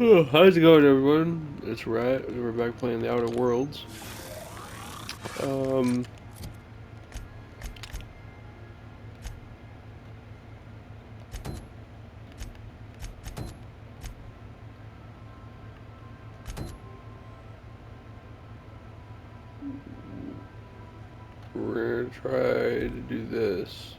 Oh, how's it going, everyone? It's Rat. We're back playing the Outer Worlds. Um, we're gonna try to do this.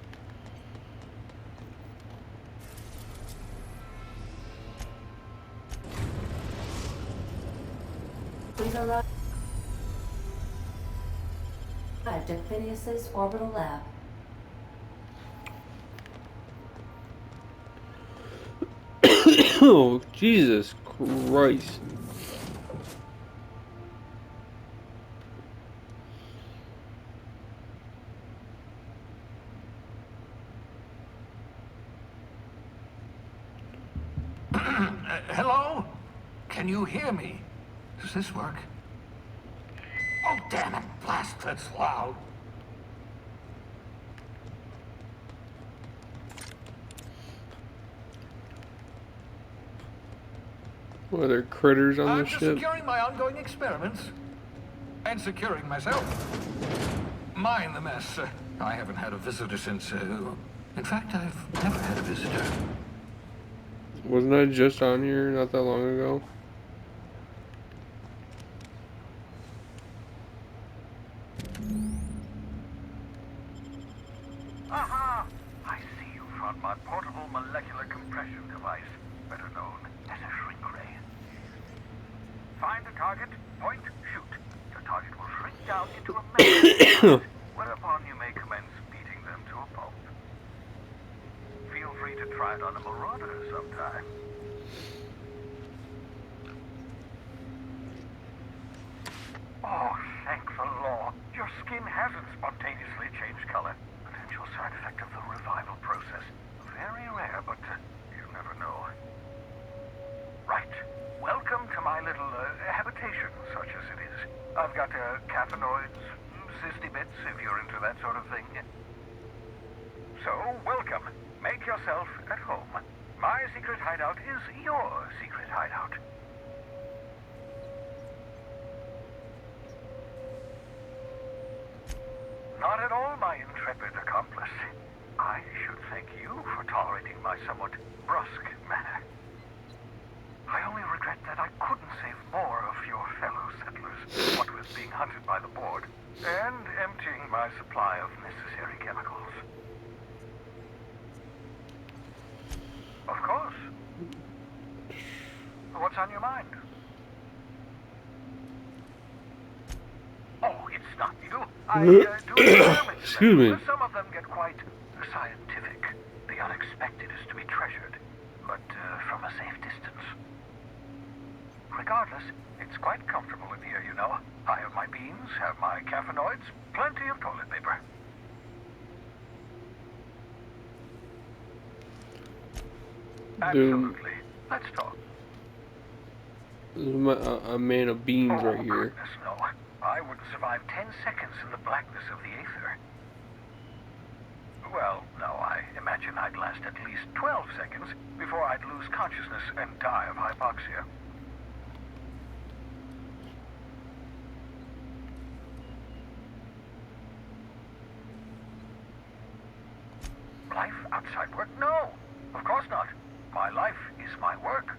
We've arrived at Phineas's orbital lab. Oh, Jesus Christ. Hello? Can you hear me? Does this work? Oh, damn it. Blast, that's loud. What, are there critters on I'm this just ship? securing my ongoing experiments. And securing myself. Mind the mess. I haven't had a visitor since, in fact, I've never had a visitor. Wasn't I just on here not that long ago? Aha! I see you found my portable molecular compression device, better known as a shrink ray. Find a target, point, shoot. Your target will shrink down into a metal, whereupon you may commence beating them to a pulp. Feel free to try it on a marauder sometime. Oh, thank the law. Your skin hasn't spontaneously changed color. Potential side effect of the revival process. Very rare, but you never know. Right. Welcome to my little habitation, such as it is. I've got caffeinoids, cysty bits, if you're into that sort of thing. So, welcome. Make yourself at home. My secret hideout is your secret hideout. Not at all, my intrepid accomplice. I should thank you for tolerating my somewhat brusque manner. I only regret that I couldn't save more of your fellow settlers, what with being hunted by the board, and emptying my supply of necessary chemicals. Of course. What's on your mind? Oh, it's not you. I do experiments. Excuse me. Some of them get quite scientific. The unexpected is to be treasured, but from a safe distance. Regardless, it's quite comfortable in here, you know. I have my beans, have my caffeinoids, plenty of toilet paper. Dude, Absolutely. Let's talk. there's a man of beans right here. Goodness, no. I wouldn't survive 10 seconds in the blackness of the aether. Well, no, I imagine I'd last at least 12 seconds before I'd lose consciousness and die of hypoxia. Life outside work? No, of course not. My life is my work.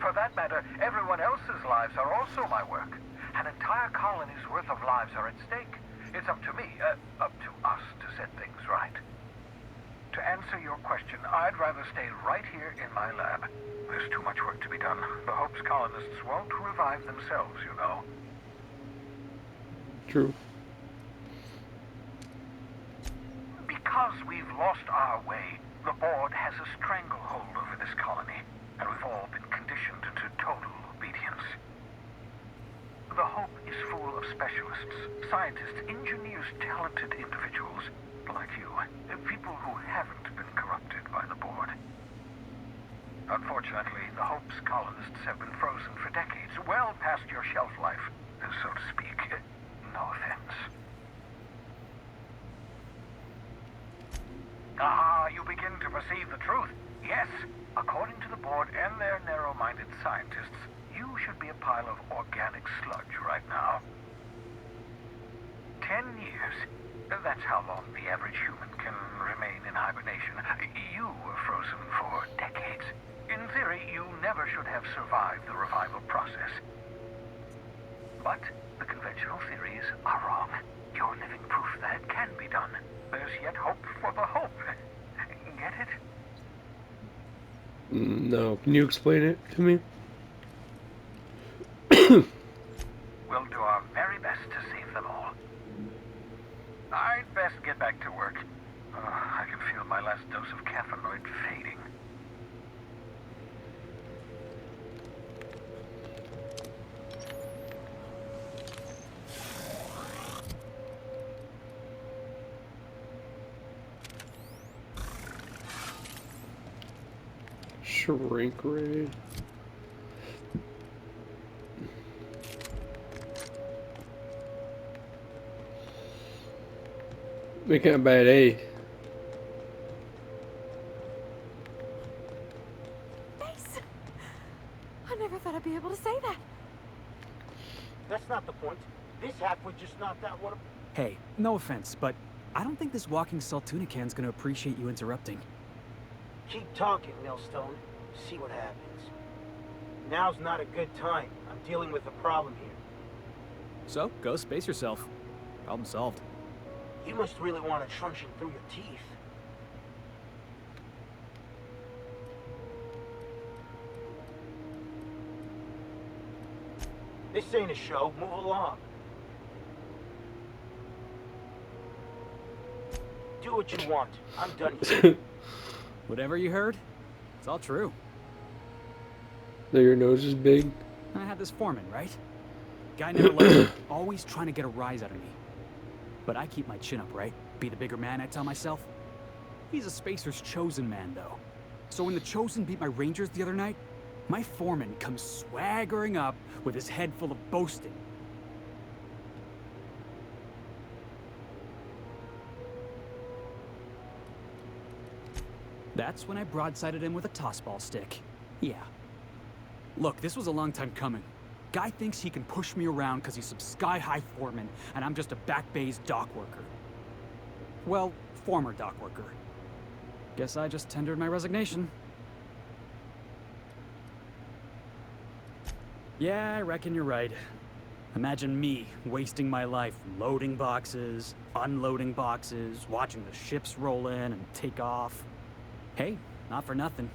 For that matter, everyone else's lives are also my work. An entire colony's worth of lives are at stake. It's up to me, up to us to set things right. To answer your question, I'd rather stay right here in my lab. There's too much work to be done. The Hope's colonists won't revive themselves, you know. True. Because we've lost our way, the board has a stranglehold over this colony, and we've all been conditioned into total obedience. The Hope is full of specialists, scientists, engineers, talented individuals, like you, people who haven't been corrupted by the board. Unfortunately, the Hope's colonists have been frozen for decades, well past your shelf life, so to speak. No offense. Ah, you begin to perceive the truth. Yes, according to the board and their narrow minded scientists, you should be a pile of organic sludge right now. 10 years. That's how long the average human can remain in hibernation. You were frozen for decades. In theory, you never should have survived the revival process. But the conventional theories are wrong. You're living proof that it can be done. There's yet hope for the hope. Get it? No. Can you explain it to me? We'll do our very best to save them all. I'd best get back to work. I can feel my last dose of caffeinoid fading. Shrink ray. We can't bad A. Nice. I never thought I'd be able to say that. That's not the point. This hack would just knock that one. Hey, no offense, but I don't think this walking Saltuna can's gonna appreciate you interrupting. Keep talking, Millstone. See what happens. Now's not a good time. I'm dealing with a problem here. So, go space yourself. Problem solved. You must really want a truncheon through your teeth. This ain't a show. Move along. Do what you want. I'm done here. Whatever you heard, it's all true. That your nose is big. I had this foreman, right? Guy never let me, always trying to get a rise out of me. But I keep my chin up, right? Be the bigger man, I tell myself. He's a Spacer's chosen man, though. So when the Chosen beat my Rangers the other night, my foreman comes swaggering up with his head full of boasting. That's when I broadsided him with a tossball stick. Yeah. Look, this was a long time coming. Guy thinks he can push me around because he's some sky-high foreman, and I'm just a back bay's dock worker. Well, former dock worker. Guess I just tendered my resignation. Yeah, I reckon you're right. Imagine me wasting my life loading boxes, unloading boxes, watching the ships roll in and take off. Hey, not for nothing,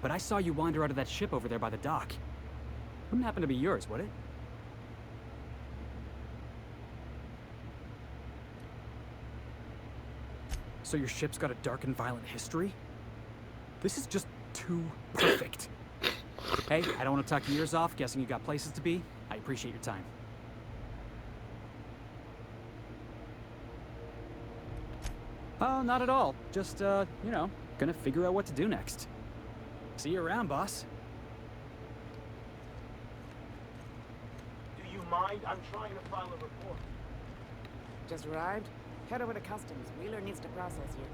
but I saw you wander out of that ship over there by the dock. Wouldn't happen to be yours, would it? So your ship's got a dark and violent history? This is just too perfect. Hey, I don't want to talk your ears off, guessing you got places to be. I appreciate your time. Oh, not at all. Just, you know, gonna figure out what to do next. See you around, boss. Do you mind? I'm trying to file a report. Just arrived? Head over to customs. Wheeler needs to process you.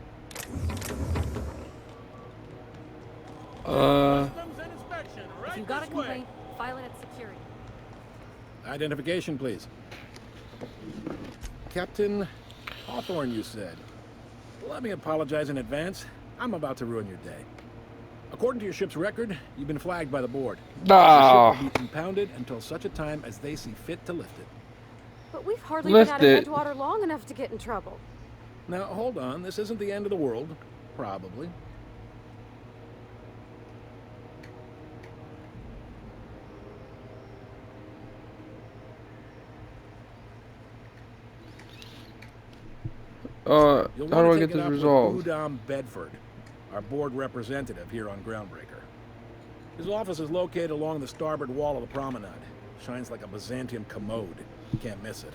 If you got a complaint, file it at security. Identification, please. Captain Hawthorne, you said. Let me apologize in advance. I'm about to ruin your day. According to your ship's record, you've been flagged by the board. The ship will be impounded until such a time as they see fit to lift it. But we've hardly been out of Edgewater long enough to get in trouble. Now, hold on. This isn't the end of the world. Probably. How do I get this resolved? Udom Bedford, our board representative here on Groundbreaker. His office is located along the starboard wall of the promenade. Shines like a Byzantium commode. You can't miss it.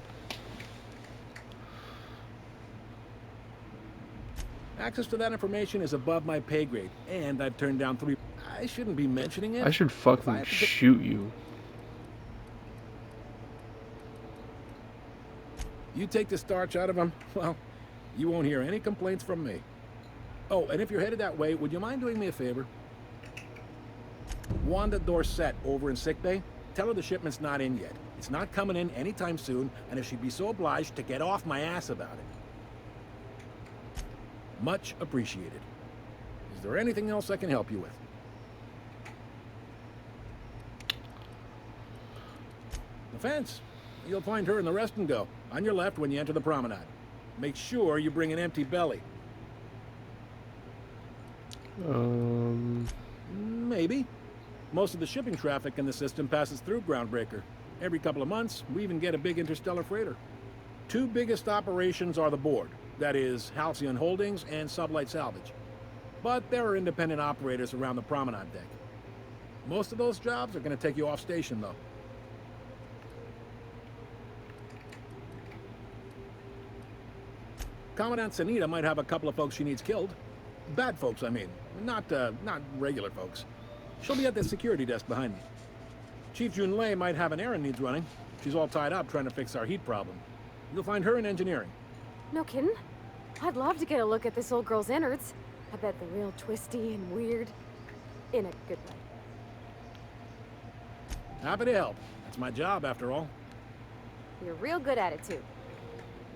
Access to that information is above my pay grade, and I've turned down 3... I shouldn't be mentioning it. I should fucking shoot you. You take the starch out of him, well, you won't hear any complaints from me. Oh, and if you're headed that way, would you mind doing me a favor? Wanda Dorset over in sickbay, tell her the shipment's not in yet. It's not coming in anytime soon, and if she'd be so obliged to get off my ass about it. Much appreciated. Is there anything else I can help you with? The fence. You'll find her in the rest and go, on your left when you enter the promenade. Make sure you bring an empty belly. Maybe. Most of the shipping traffic in the system passes through Groundbreaker. Every couple of months, we even get a big interstellar freighter. Two biggest operations are the board. That is, Halcyon Holdings and Sublight Salvage. But there are independent operators around the promenade deck. Most of those jobs are going to take you off station, though. Commandant Sanita might have a couple of folks she needs killed. Bad folks, I mean. Not regular folks. She'll be at the security desk behind me. Chief Jun Lei might have an errand needs running. She's all tied up trying to fix our heat problem. You'll find her in engineering. No kidding? I'd love to get a look at this old girl's innards. I bet they're real twisty and weird. In a good way. Happy to help. That's my job, after all. You're real good at it, too.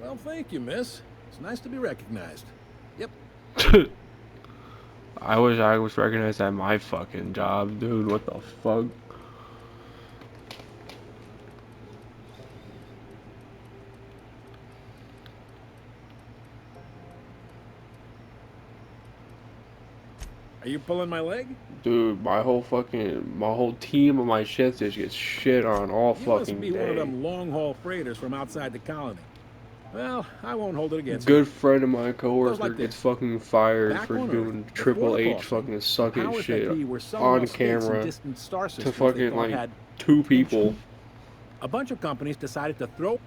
Well, thank you, miss. It's nice to be recognized. Yep. I wish I was recognized at my fucking job, dude. What the fuck? Are you pulling my leg? Dude, my whole team of my shift just gets shit on all You fucking must be day. one of them long-haul freighters from outside the colony. Well, I won't hold it against Good you. friend of my coworker like gets this. fucking fired Back for on doing Earth, Triple before the H coffee, fucking sucking powers shit that be were selling on off stakes in camera distant star to systems they fucking thought like had 2 people. A bunch of companies decided to throw...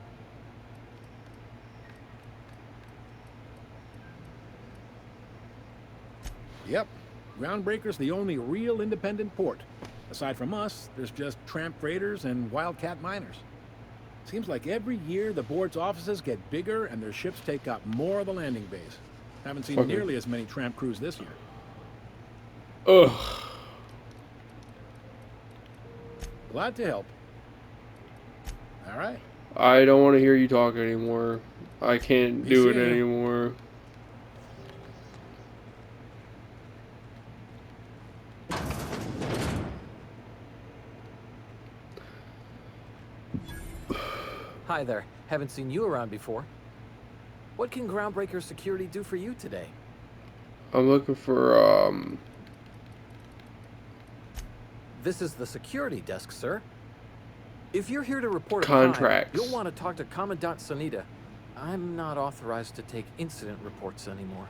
Yep. Groundbreaker's the only real independent port. Aside from us, there's just tramp freighters and wildcat miners. Seems like every year the board's offices get bigger and their ships take up more of the landing base. Haven't seen Okay. nearly as many tramp crews this year. Ugh. Glad to help. All right. I don't want to hear you talk anymore. I can't do it seeing ya. anymore. Hi there. Haven't seen you around before. What can Groundbreaker Security do for you today? I'm looking for, This is the security desk, sir. If you're here to report a Contracts. crime, you'll want to talk to Commandant Sanita. I'm not authorized to take incident reports anymore.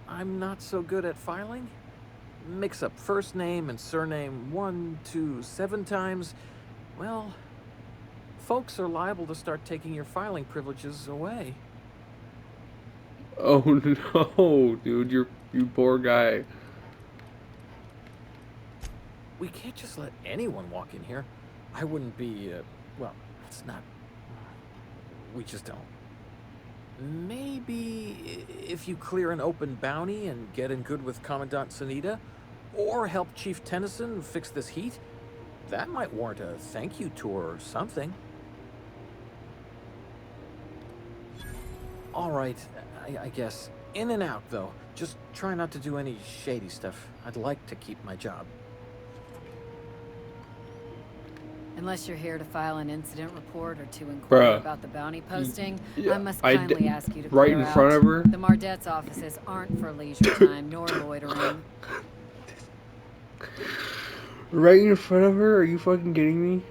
I'm not so good at filing. Mix up first name and surname 1, 2, 7 times. Well, folks are liable to start taking your filing privileges away. oh no, dude, you poor guy. We can't just let anyone walk in here. I wouldn't be, well, it's not... We just don't. Maybe if you clear an open bounty and get in good with Commandant Sanita, or help Chief Tennyson fix this heat, that might warrant a thank you tour or something. All right, I guess. In and out, though. Just try not to do any shady stuff. I'd like to keep my job. Unless you're here to file an incident report or to inquire Bruh. about the bounty posting, Yeah, I must I kindly d- ask you to right clear in front out. of her. The Mardet's offices aren't for leisure time nor loitering. Right in front of her? Are you fucking kidding me?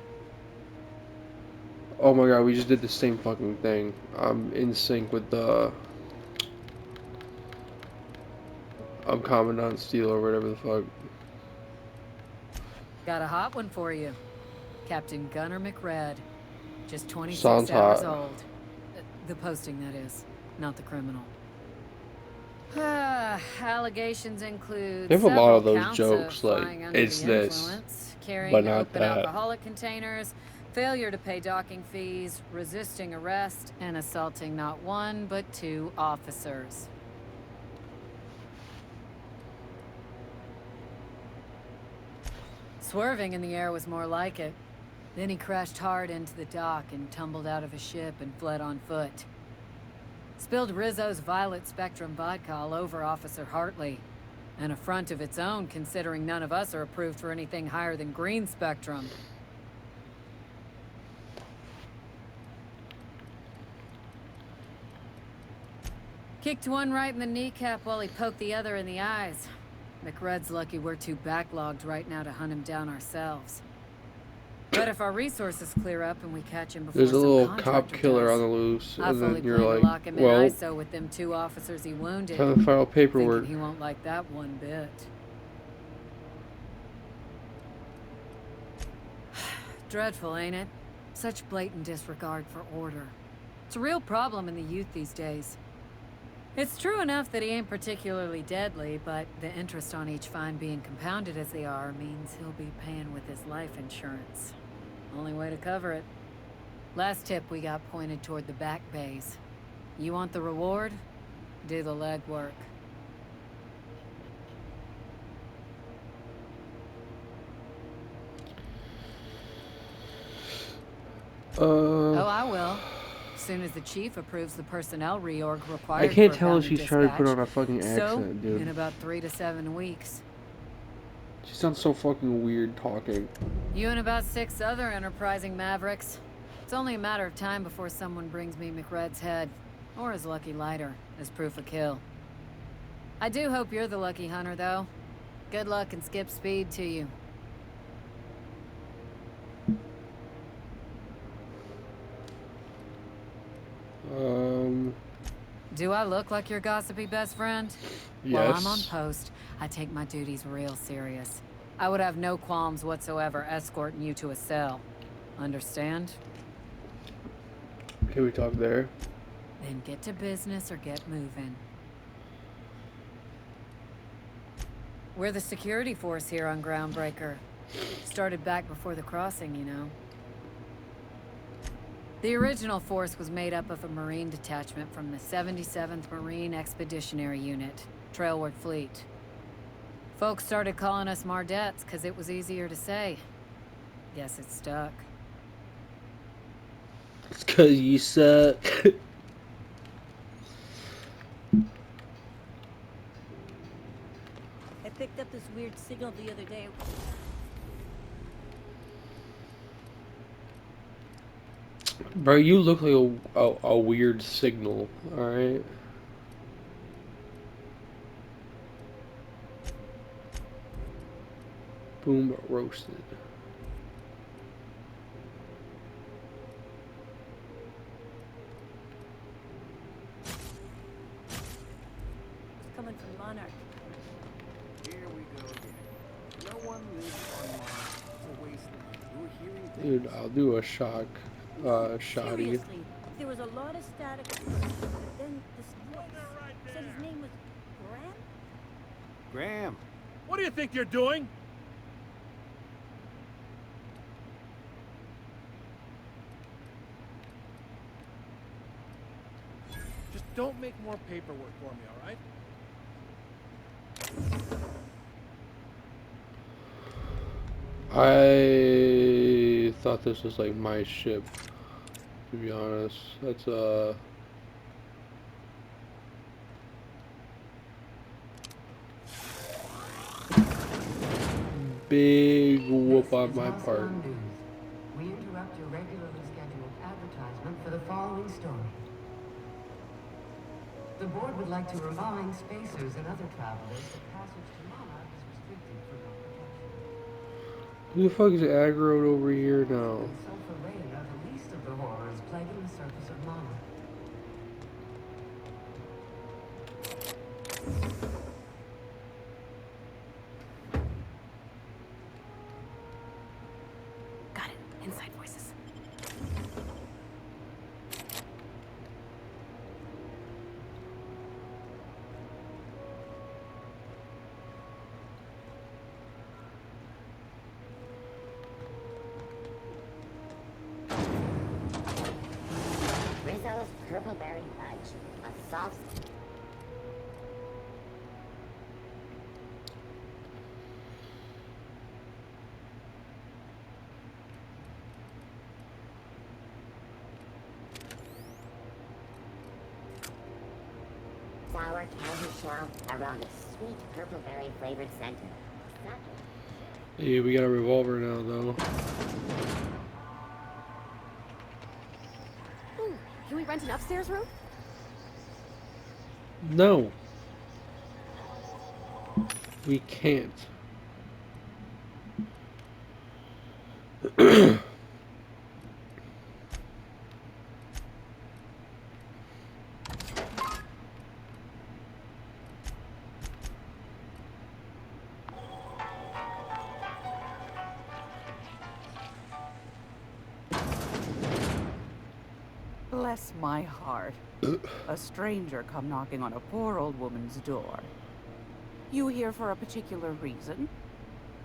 Oh my god, we just did the same fucking thing. I'm in sync with the... I'm Commandant Steel or whatever the fuck. Got a hot one for you. Captain Gunnar McRed. Just 26 Sounds hours hot. old. The posting, that is. Not the criminal. Allegations include They have a lot of several those counts jokes, of like, flying under it's the this, influence, carrying but not open that. alcoholic containers, failure to pay docking fees, resisting arrest, and assaulting not one but 2 officers. Swerving in the air was more like it. Then he crashed hard into the dock and tumbled out of his ship and fled on foot. Spilled Rizzo's Violet Spectrum vodka all over Officer Hartley. An affront of its own, considering none of us are approved for anything higher than green spectrum. Kicked one right in the kneecap while he poked the other in the eyes. McRed's lucky we're too backlogged right now to hunt him down ourselves. But if our resources clear up and we catch him before there's a little some cop killer on the loose, I and fully then you're plan to like, lock him in well, ISO with them 2 officers he wounded. have to file paperwork. Thinking he won't like that one bit. Dreadful, ain't it? Such blatant disregard for order. It's a real problem in the youth these days. It's true enough that he ain't particularly deadly, but the interest on each fine being compounded as they are means he'll be paying with his life insurance. Only way to cover it. Last tip we got pointed toward the back bays. You want the reward? Do the legwork. Oh, I will. As soon as the chief approves the personnel reorg required. I can't for tell if Bounty she's trying to put dispatch. on a fucking accent, dude. In about 3 to 7 weeks. She sounds so fucking weird talking. You and about 6 other enterprising mavericks. It's only a matter of time before someone brings me McRed's head, or his lucky lighter, as proof of kill. I do hope you're the lucky hunter, though. Good luck and skip speed to you. Do I look like your gossipy best friend? Yes. While I'm on post, I take my duties real serious. I would have no qualms whatsoever escorting you to a cell. Understand? Can we talk there? Then get to business or get moving. We're the security force here on Groundbreaker. Started back before the crossing, you know. The original force was made up of a Marine detachment from the 77th Marine Expeditionary Unit, Trailward Fleet. Folks started calling us Mardettes because it was easier to say. Guess it stuck. It's 'cause you suck. I picked up this weird signal the other day. Bro, you look like a weird signal, alright? Boom, roasted. It's coming from Monarch. Here we go again. No one lives on Mars. It's a wasteland. You're hearing things. Dude, I'll do a shock, shoddy. Seriously, there was a lot of static at first, but then this voice said his name was Graham? Graham. What do you think you're doing? Just don't make more paperwork for me, all right? I thought this was like my ship, to be honest. That's big whoop on my part. We interrupt your regularly scheduled advertisement for the following story. The board would like to remind spacers and other travelers that passage to Monarch is restricted for your protection. Who the fuck is aggroed over here now? Sulfur rain are the least of the horrors plaguing the surface of Monarch. Got it. Inside voices. Rizzo's Purpleberry Punch, a soft... sour candy shell around a sweet purple berry flavored center. Hey, we got a revolver now, though. Ooh, can we rent an upstairs room? No. We can't. Bless my heart. A stranger come knocking on a poor old woman's door. You here for a particular reason?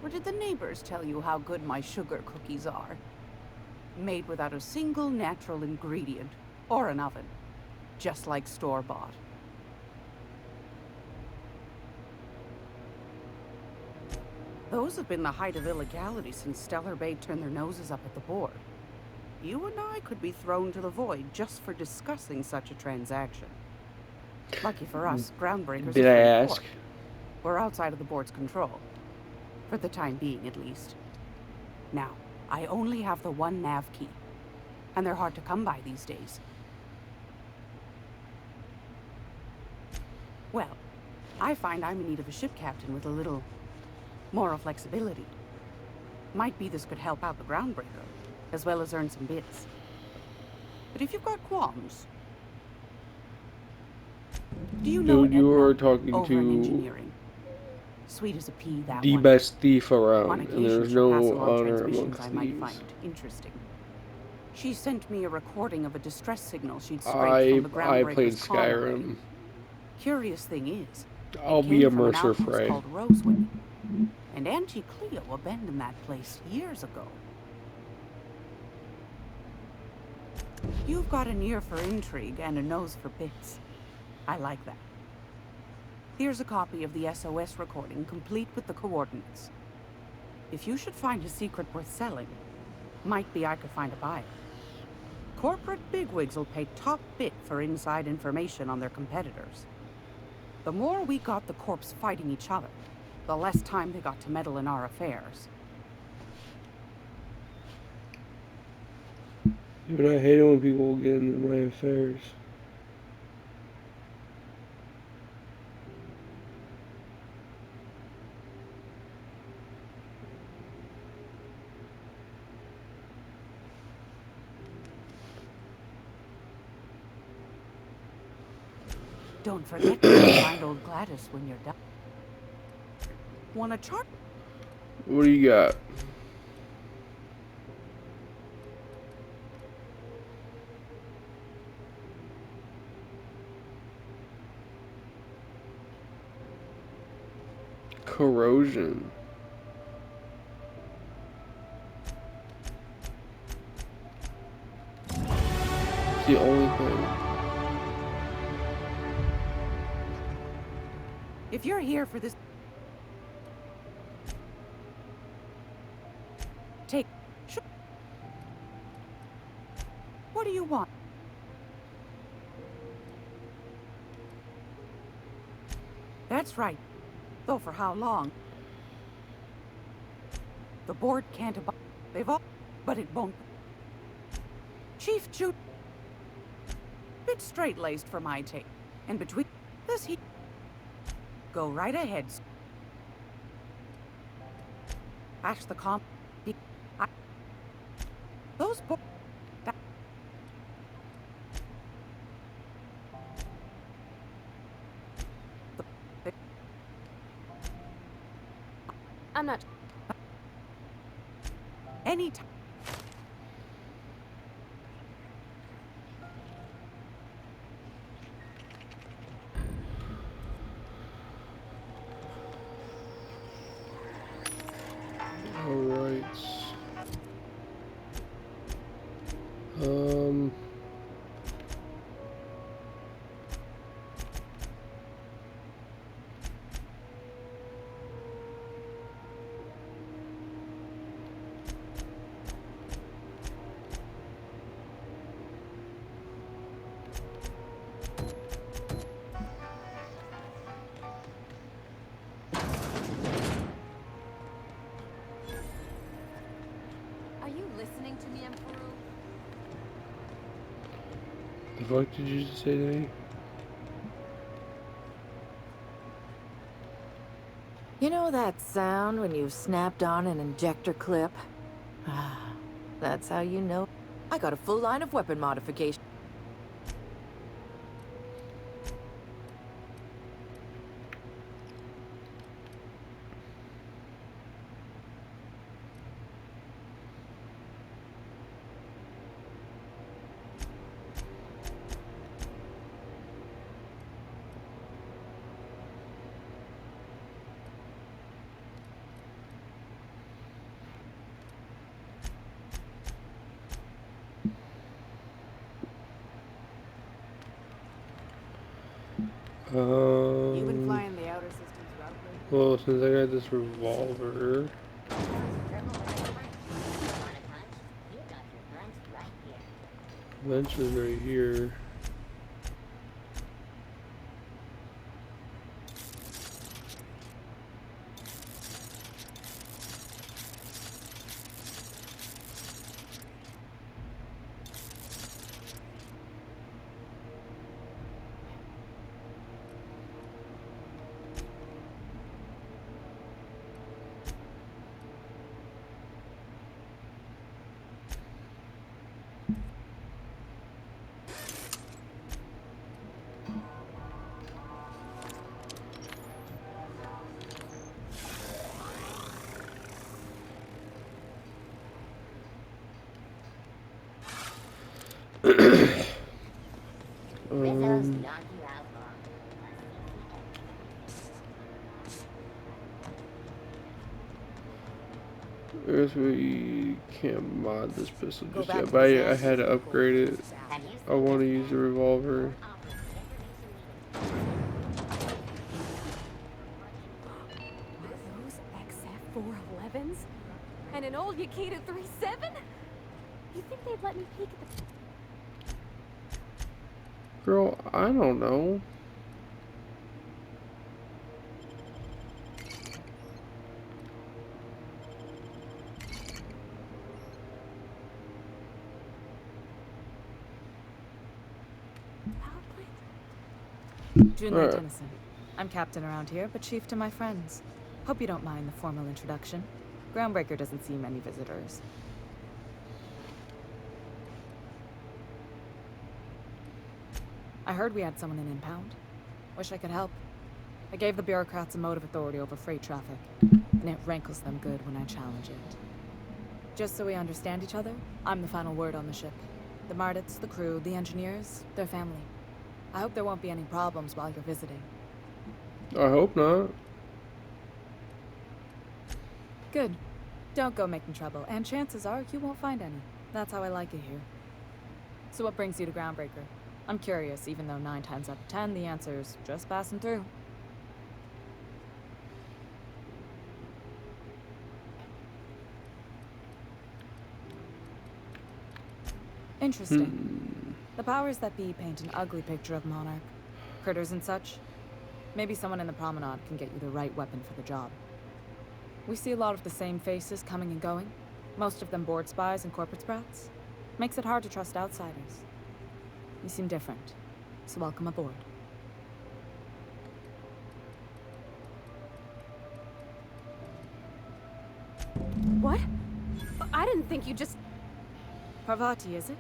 Or did the neighbors tell you how good my sugar cookies are? Made without a single natural ingredient, or an oven. Just like store-bought. Those have been the height of illegality since Stellar Bay turned their noses up at the board. You and I could be thrown to the void just for discussing such a transaction. Lucky for us, Groundbreakers Did I ask? We're outside of the board's control. For the time being, at least. Now, I only have the one nav key. And they're hard to come by these days. Well, I find I'm in need of a ship captain with a little moral flexibility. Might be this could help out the Groundbreaker, as well as earn some bits. But if you've got qualms... Do you know Dude, you Edna are talking over in to engineering? Sweet as a pea, that the one. best thief On around, and occasion, there's she'll pass no along honor transmissions amongst I might thieves. find interesting. She sent me a recording of a distress signal she'd scraped from the I played Groundbreaker's collar. Skyrim. Curious thing is, I'll it be came a from an Mercer outpost Frey. called Rosewood, and Auntie Cleo abandoned that place years ago. You've got an ear for intrigue and a nose for bits. I like that. Here's a copy of the SOS recording, complete with the coordinates. If you should find a secret worth selling, might be I could find a buyer. Corporate bigwigs will pay top bit for inside information on their competitors. The more we got the corps fighting each other, the less time they got to meddle in our affairs. Dude, I hate it when people get into my affairs. Don't forget to find old Gladys when you're done. Want a chart? What do you got? Corrosion. It's the only thing. If you're here for this... Take... What do you want? That's right. Though for how long? The board can't abide. They've all... But it won't. Chief Jude... Bit straight-laced for my taste. And between... This he... Go right ahead. Ash the comp... Those bo... I'm not... Anytime. Alright. The fuck did you just say to me? You know that sound when you've snapped on an injector clip? That's how you know. I got a full line of weapon modification. You've been flying the outer systems roughly? Well, since I got this revolver. Bench is right here. There's we can't mod this pistol just yet, but I had to upgrade it. I want to use the revolver. Those XF411s? And an old Yakita 37? You think they'd let me peek at the... Girl, I don't know. Junlei Tennyson. I'm captain around here, but chief to my friends. Hope you don't mind the formal introduction. Groundbreaker doesn't see many visitors. I heard we had someone in impound. Wish I could help. I gave the bureaucrats a motive authority over freight traffic, and it rankles them good when I challenge it. Just so we understand each other, I'm the final word on the ship. The Mardits, the crew, the engineers, their family. I hope there won't be any problems while you're visiting. I hope not. Good. Don't go making trouble, and chances are you won't find any. That's how I like it here. So what brings you to Groundbreaker? I'm curious, even though 9 times out of 10 the answer's just passing through. Interesting. The powers that be paint an ugly picture of Monarch. Critters and such. Maybe someone in the promenade can get you the right weapon for the job. We see a lot of the same faces coming and going. Most of them board spies and corporate sprats. Makes it hard to trust outsiders. You seem different, so welcome aboard. What? I didn't think you just... Parvati, is it?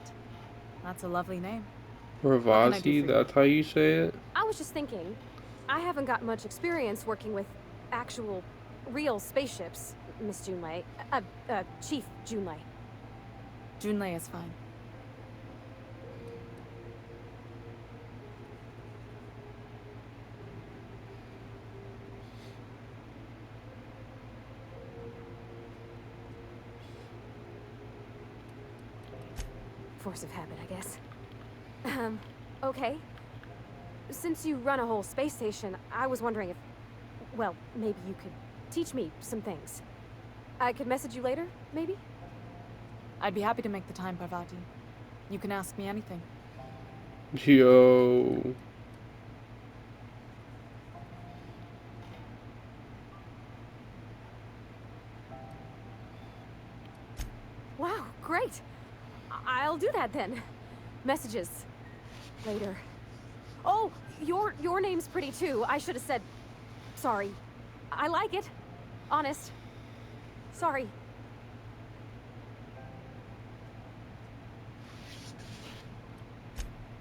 That's a lovely name. Parvati, that's how you say it? I was just thinking, I haven't got much experience working with actual, real spaceships, Miss Junlei. Chief Junlei. Junlei is fine. Force of habit, I guess. Okay. Since you run a whole space station, I was wondering if... Well, maybe you could teach me some things. I could message you later, maybe? I'd be happy to make the time, Parvati. You can ask me anything. Yo. Wow, great. I'll do that then. Messages. Later. Oh, your name's pretty too. I should have said sorry. I like it. Honest. Sorry.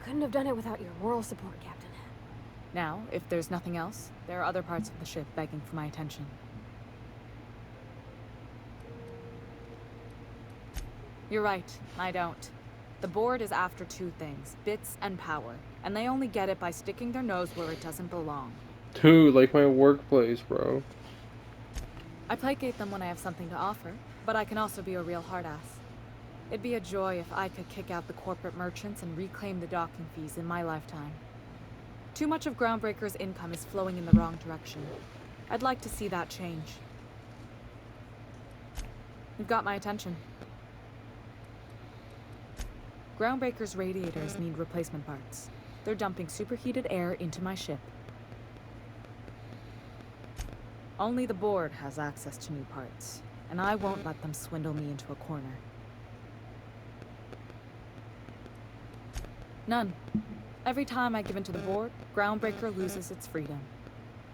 Couldn't have done it without your moral support, Captain. Now, if there's nothing else, there are other parts of the ship begging for my attention. You're right, I don't. The board is after two things, bits and power, and they only get it by sticking their nose where it doesn't belong. Dude, like my workplace, bro. I placate them when I have something to offer, but I can also be a real hard-ass. It'd be a joy if I could kick out the corporate merchants and reclaim the docking fees in my lifetime. Too much of Groundbreaker's income is flowing in the wrong direction. I'd like to see that change. You've got my attention. Groundbreaker's radiators need replacement parts. They're dumping superheated air into my ship. Only the board has access to new parts, and I won't let them swindle me into a corner. None. Every time I give in to the board, Groundbreaker loses its freedom.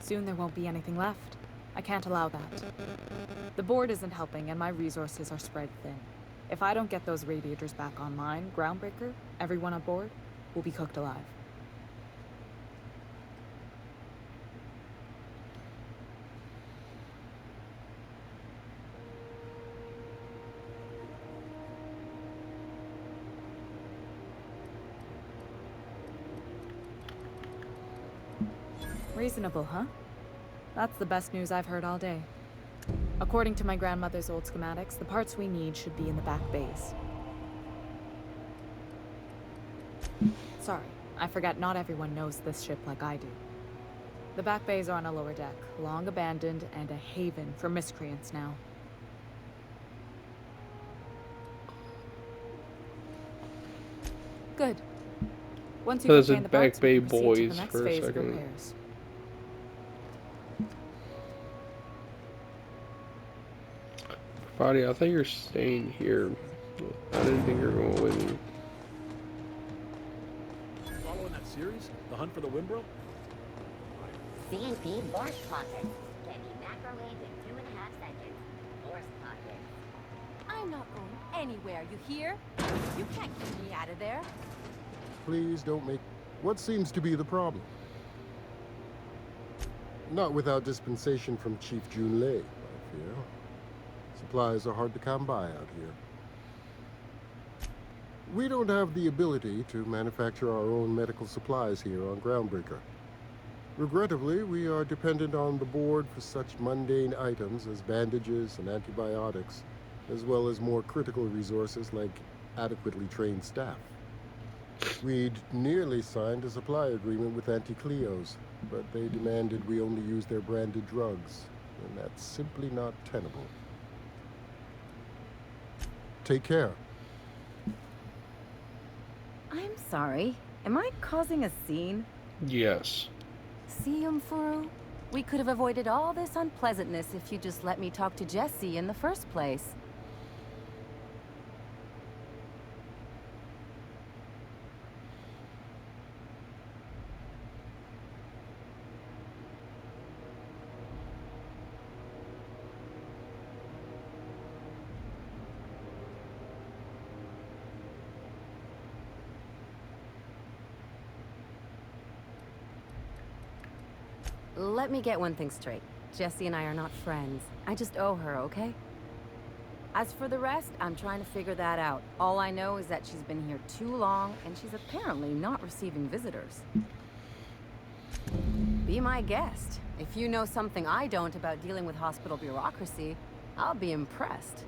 Soon there won't be anything left. I can't allow that. The board isn't helping, and my resources are spread thin. If I don't get those radiators back online, Groundbreaker, everyone aboard, will be cooked alive. Reasonable, huh? That's the best news I've heard all day. According to my grandmother's old schematics, the parts we need should be in the back bays. Sorry, I forget not everyone knows this ship like I do. The back bays are on a lower deck, long abandoned and a haven for miscreants now. Good. Once you Those obtain are the back parts, bay we can proceed to the boys next for a phase of second. repairs. Buddy, I thought you were staying here. I didn't think you were going with me. Following that series? The Hunt for the Wimbrill? CNP Borscht Pocket. Can be microwaved in 2.5 seconds. Borscht Pocket. I'm not going anywhere, you hear? You can't keep me out of there. Please don't make... What seems to be the problem? Not without dispensation from Chief Junlei, I fear. Supplies are hard to come by out here. We don't have the ability to manufacture our own medical supplies here on Groundbreaker. Regrettably, we are dependent on the board for such mundane items as bandages and antibiotics, as well as more critical resources like adequately trained staff. We'd nearly signed a supply agreement with Anti-Cleos, but they demanded we only use their branded drugs, and that's simply not tenable. Take care. I'm sorry. Am I causing a scene? Yes. See, Umfuru? We could have avoided all this unpleasantness if you just let me talk to Jesse in the first place. Let me get one thing straight. Jesse and I are not friends. I just owe her, okay? As for the rest, I'm trying to figure that out. All I know is that she's been here too long, and she's apparently not receiving visitors. Be my guest. If you know something I don't about dealing with hospital bureaucracy, I'll be impressed.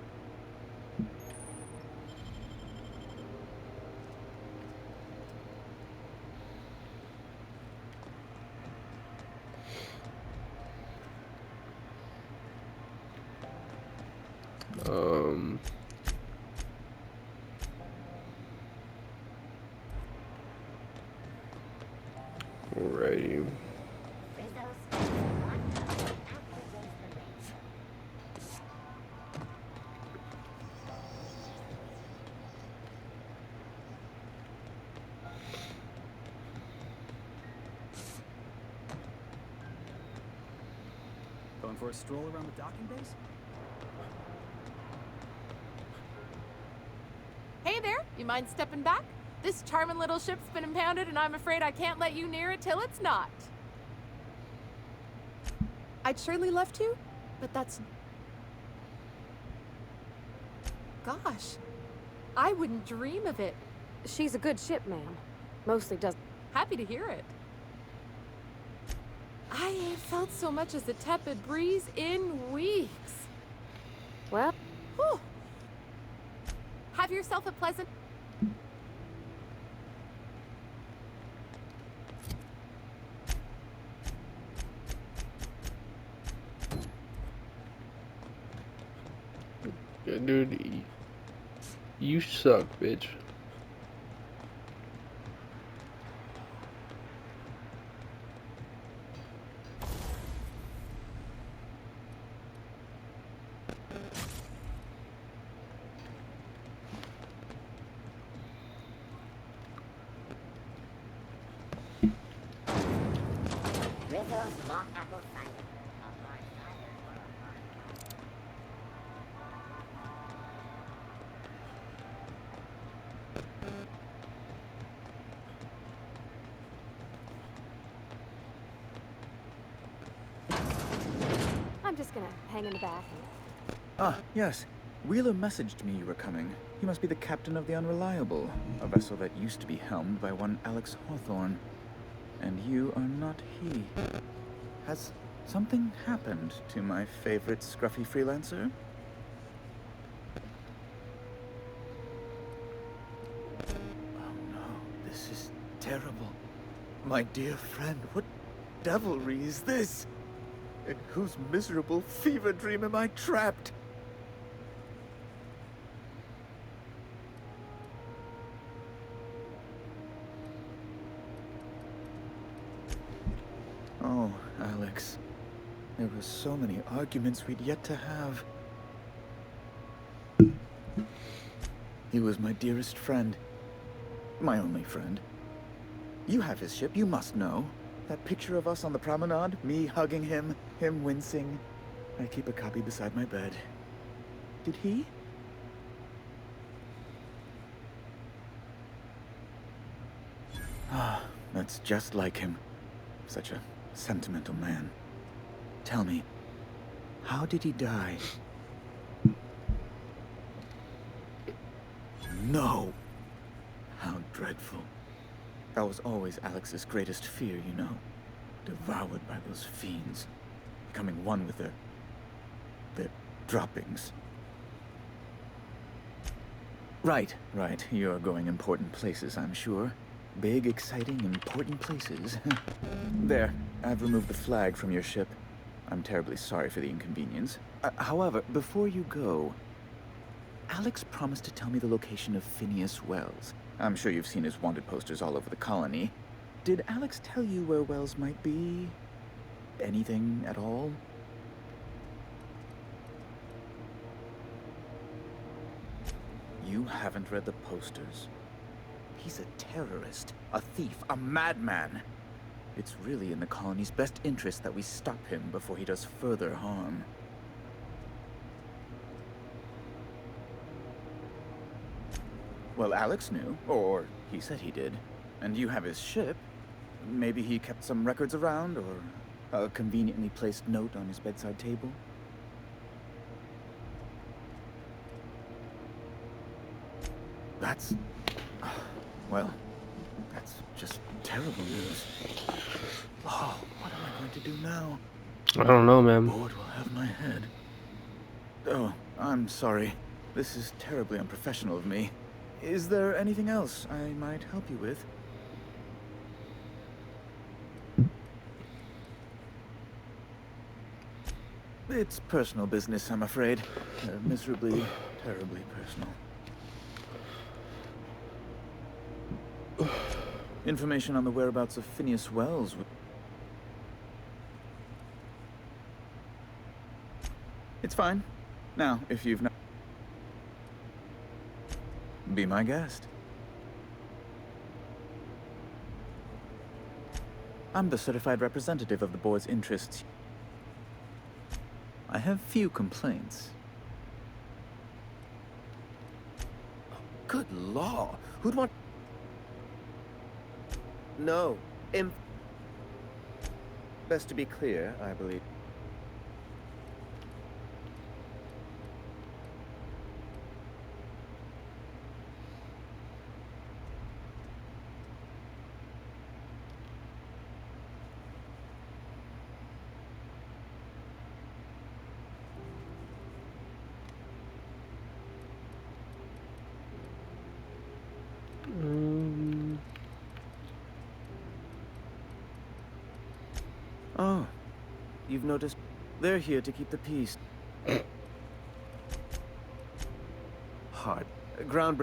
Alrighty. for a stroll around the docking base? Hey there, you mind stepping back? This charming little ship's been impounded and I'm afraid I can't let you near it till it's not. I'd surely love to, but that's... Gosh, I wouldn't dream of it. She's a good ship, ma'am. Mostly does... Happy to hear it. I ain't felt so much as a tepid breeze in weeks. Well... Whew. Have yourself a pleasant... Yeah, dude, you suck, bitch. Rizzo's mock apple cider. I'm just gonna hang in the back. Ah, yes. Wheeler messaged me you were coming. He must be the captain of the Unreliable, a vessel that used to be helmed by one Alex Hawthorne. And you are not he. Has something happened to my favorite scruffy freelancer? Oh no, this is terrible. My dear friend, what devilry is this? In whose miserable fever dream am I trapped? Oh, Alex. There were so many arguments we'd yet to have. He was my dearest friend. My only friend. You have his ship, you must know. That picture of us on the promenade, me hugging him, him wincing. I keep a copy beside my bed. Did he? Ah, that's just like him. Such a sentimental man. Tell me, how did he die? No! How dreadful. That was always Alex's greatest fear, you know. Devoured by those fiends. Becoming one with their droppings. Right. You're going important places, I'm sure. Big, exciting, important places. There, I've removed the flag from your ship. I'm terribly sorry for the inconvenience. However, before you go, Alex promised to tell me the location of Phineas Wells. I'm sure you've seen his wanted posters all over the colony. Did Alex tell you where Wells might be? Anything at all? You haven't read the posters. He's a terrorist, a thief, a madman. It's really in the colony's best interest that we stop him before he does further harm. Well, Alex knew, or he said he did. And you have his ship. Maybe he kept some records around, or a conveniently placed note on his bedside table. That's... well, that's just terrible news. Oh, what am I going to do now? I don't know, man. The board will have my head. Oh, I'm sorry. This is terribly unprofessional of me. Is there anything else I might help you with? It's personal business, I'm afraid. Miserably, terribly personal. Information on the whereabouts of Phineas Wells would... It's fine. Now, if you've not... Be my guest. I'm the certified representative of the board's interests. I have few complaints. Good law. Who'd want... No. Best to be clear, I believe. Oh, you've noticed they're here to keep the peace. Hard. Ground.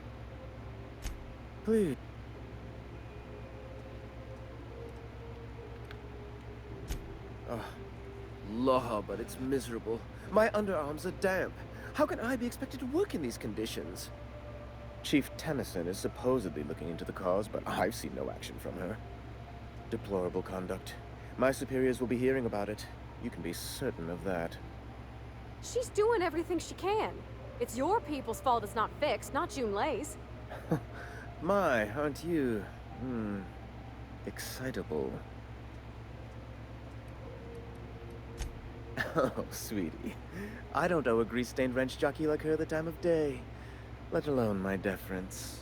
Please. Law, but it's miserable. My underarms are damp. How can I be expected to work in these conditions? Chief Tennyson is supposedly looking into the cause, but I've seen no action from her. Deplorable conduct. My superiors will be hearing about it. You can be certain of that. She's doing everything she can. It's your people's fault it's not fixed, not Junlei's. My, aren't you, excitable. Oh, sweetie. I don't owe a grease-stained wrench jockey like her the time of day, let alone my deference.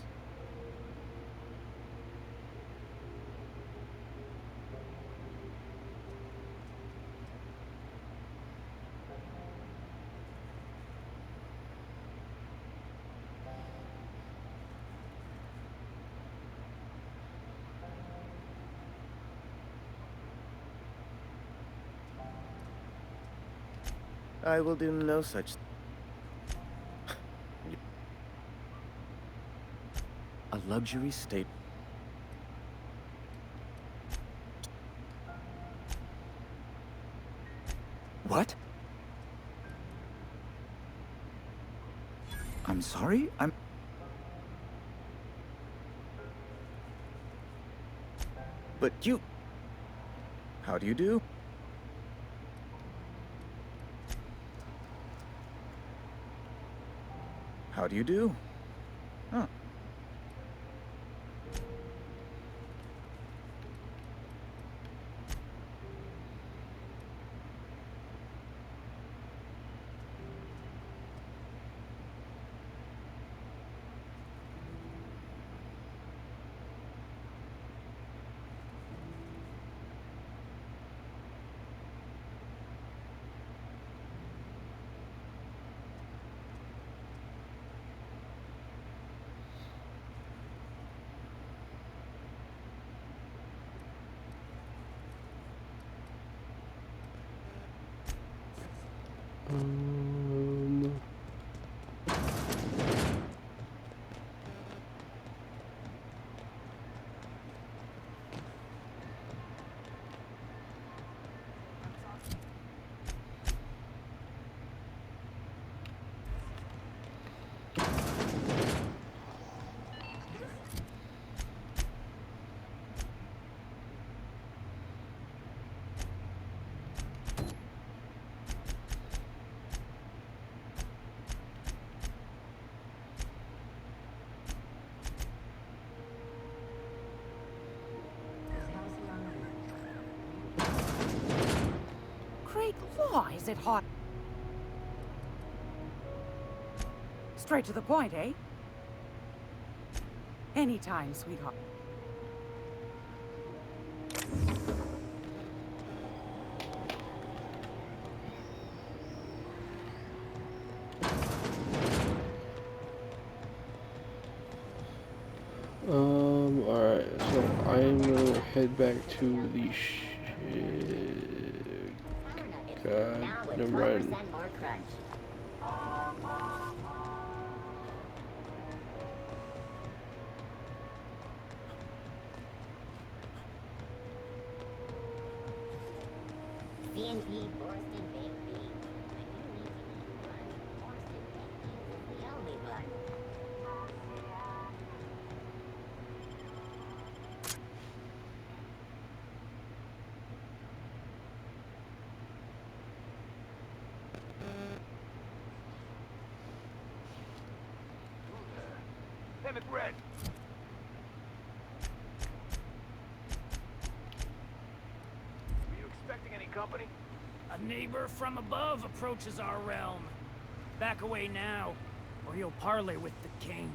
I will do no such... A luxury state... What? I'm sorry? But you... How do you do? How do you do? Huh. Great law, is it hot? Straight to the point, eh? Anytime, sweetheart. Alright, so I'm gonna head back to the God, never mind. C&P Borston Baked Beans. When you need to eat one, Borston Baked Beans is the only one. Hammock red. Were you expecting any company? A neighbor from above approaches our realm. Back away now, or you'll parley with the king.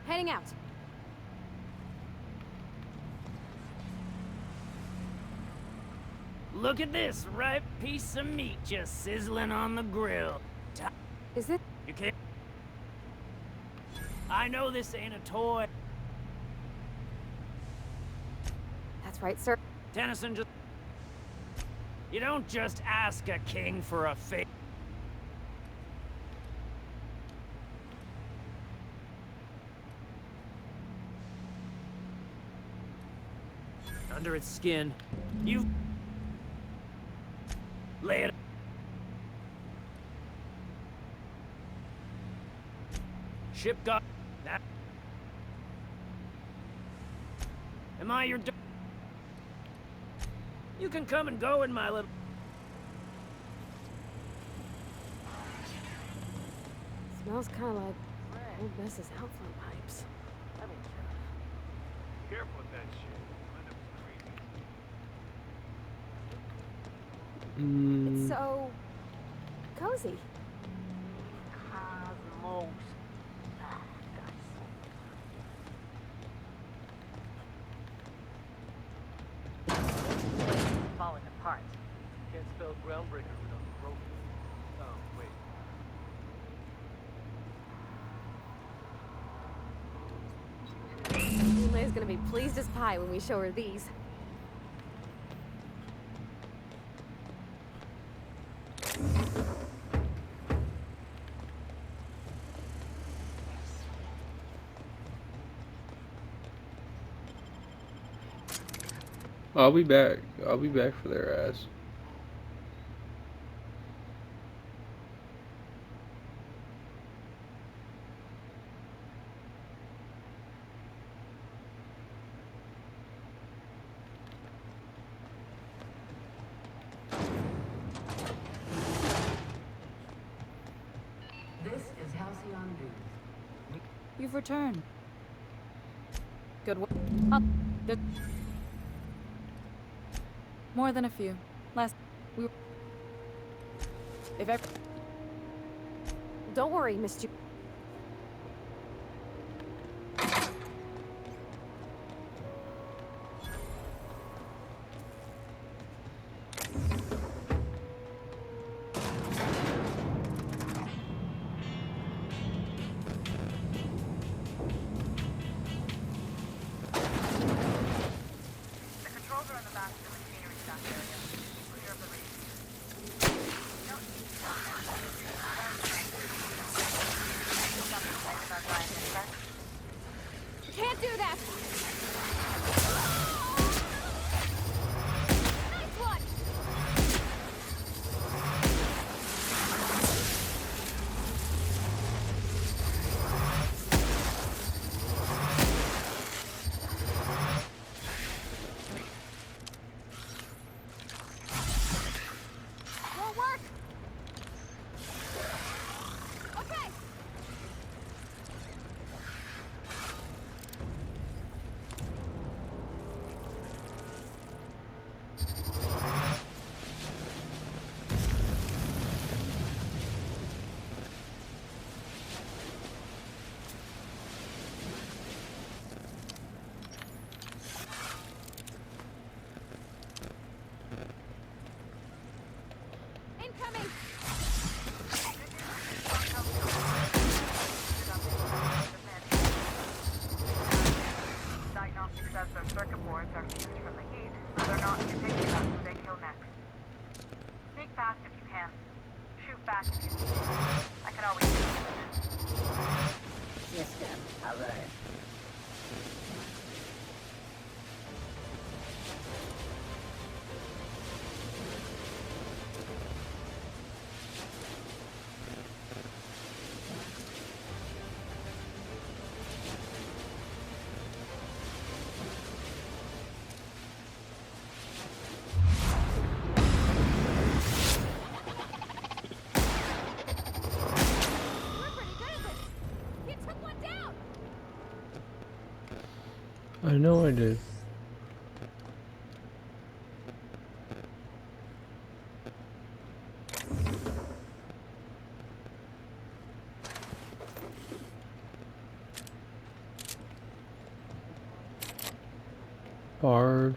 Heading out. Look at this ripe piece of meat just sizzling on the grill. Is it? You can't. I know this ain't a toy. That's right, sir. Tennyson just... You don't just ask a king for a favor. Under its skin, you... Lay it... Ship got... That... Am I your... You can come and go in my little... Smells kind of like old Bess's outflow pipes. Careful with that shit. It's so cozy. Cosmos. Falling apart. Can't spell groundbreaker without broken. Oh, wait. Lay's gonna be pleased as pie when we show her these. I'll be back. I'll be back for their ass. This is Halcyon News. You've returned. Good work. Good. More than a few. Last we were... If ever... Don't worry, Miss Ju... Can't do that! Nice one! Won't work! Okay! Incoming! Diagnostic says their circuit boards are fused from the heat, so they're not continuing us, so they kill next. Sneak fast if you can. Shoot back if you need to. I can always do it. Yes, ma'am. All right. I know I did. Bard.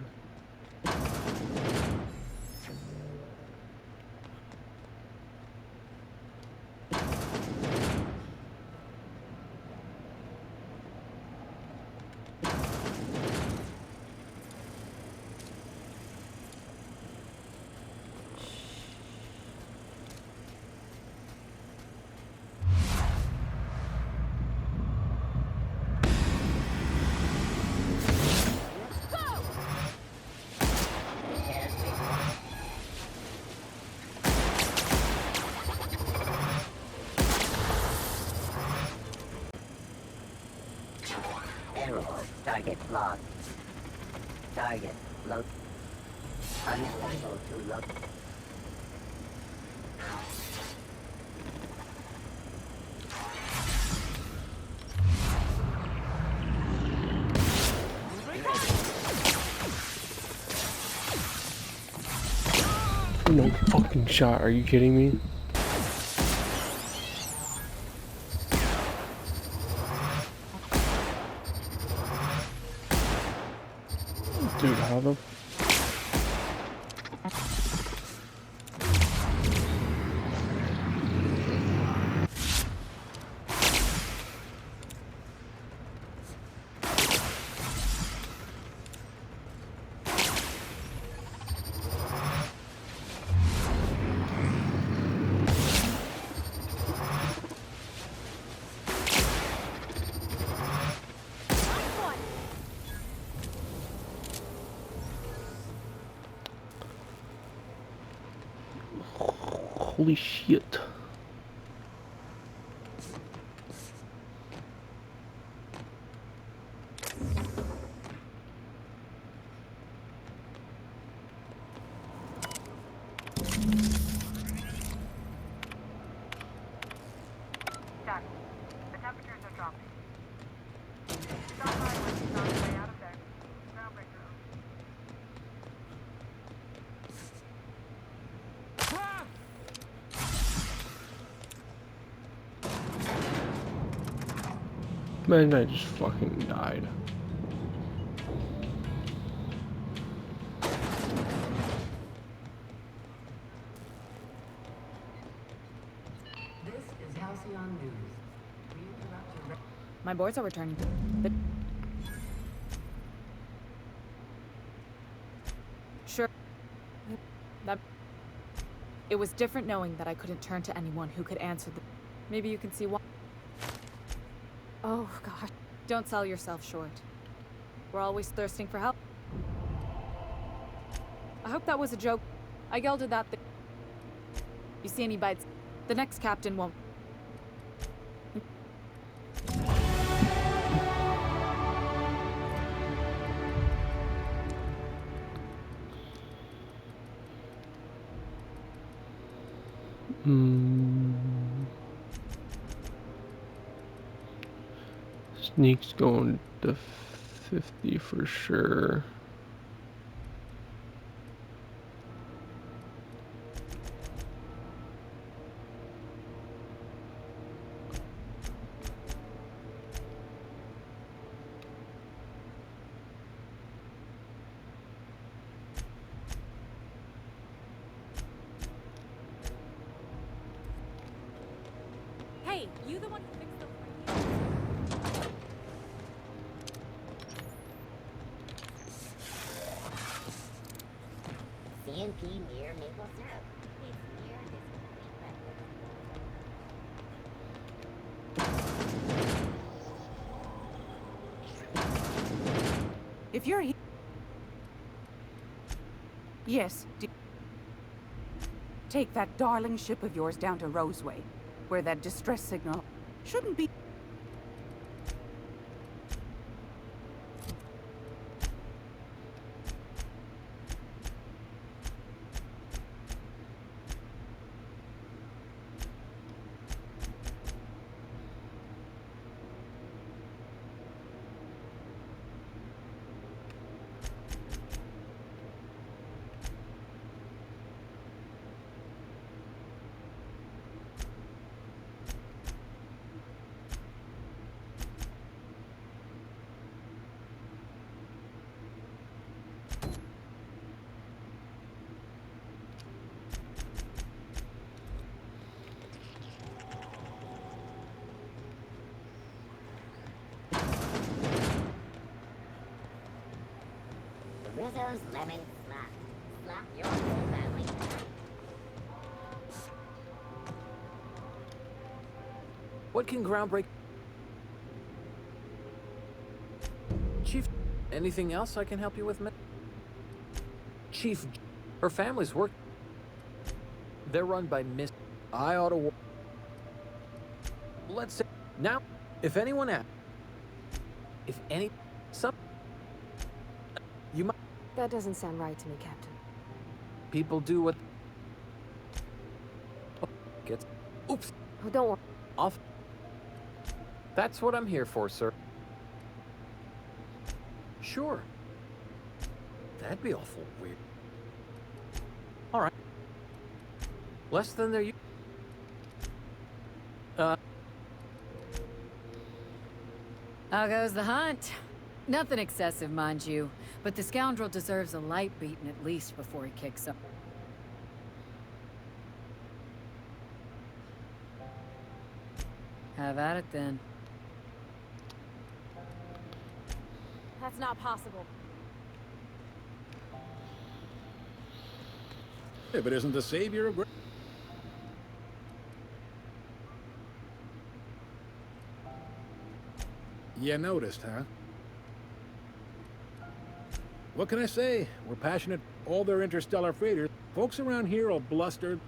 Error. Target locked. Target locked. Unable to lock. No fucking shot. Are you kidding me? Dude, how the... Holy shit. Done. The temperatures are dropping. Stop by when she's on her way out of there. Groundbreaker. Man, I just fucking died. This is Halcyon News. We interrupt your... My boards are returning. But sure. That it was different knowing that I couldn't turn to anyone who could answer the... Maybe you can see why. Oh, God. Don't sell yourself short. We're always thirsting for help. I hope that was a joke. I gelded that thing. You see any bites? The next captain won't. Sneak's going to 50 for sure. Hey, you the one who fixed the... CNP near maple syrup. It's near this complete If you're here... Yes, take that darling ship of yours down to Roseway, where that distress signal shouldn't be... Bozo's Lemon Slap. Slap your whole family. What can Groundbreak... Chief, anything else I can help you with, man? Chief, her family's work... They're run by Miss... I ought to... Let's say... Now, if anyone asks... If any... Some... You might... That doesn't sound right to me, Captain. People do what... Gets... Oops. Oh, don't worry. Off... That's what I'm here for, sir. Sure. That'd be awful weird. Alright. Less than they're... How goes the hunt? Nothing excessive, mind you, but the scoundrel deserves a light beating at least before he kicks up. Have at it then. That's not possible. If it isn't the savior of... You noticed, huh? What can I say? We're passionate. All their interstellar freighters. Folks around here will bluster.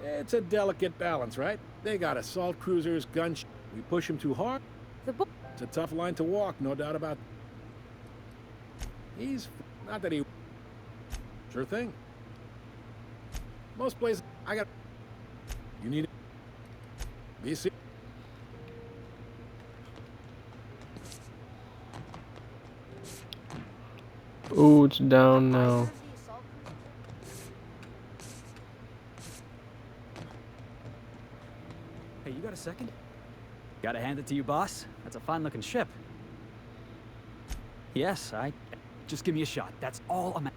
It's a delicate balance, right? They got assault cruisers, guns. We push them too hard. It's a tough line to walk, no doubt about it. He's... not that he... Sure thing. Most places... I got... You need... Be serious. Oh, it's down now. Hey, you got a second? Gotta hand it to you, boss. That's a fine-looking ship. Yes, just give me a shot. That's all I'm...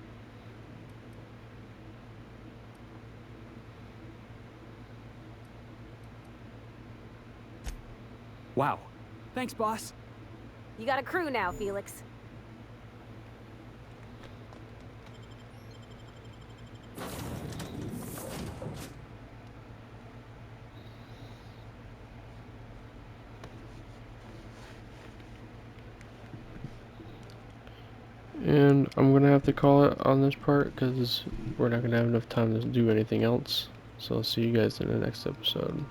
Wow. Thanks, boss. You got a crew now, Felix. And I'm gonna have to call it on this part because we're not gonna have enough time to do anything else. So I'll see you guys in the next episode.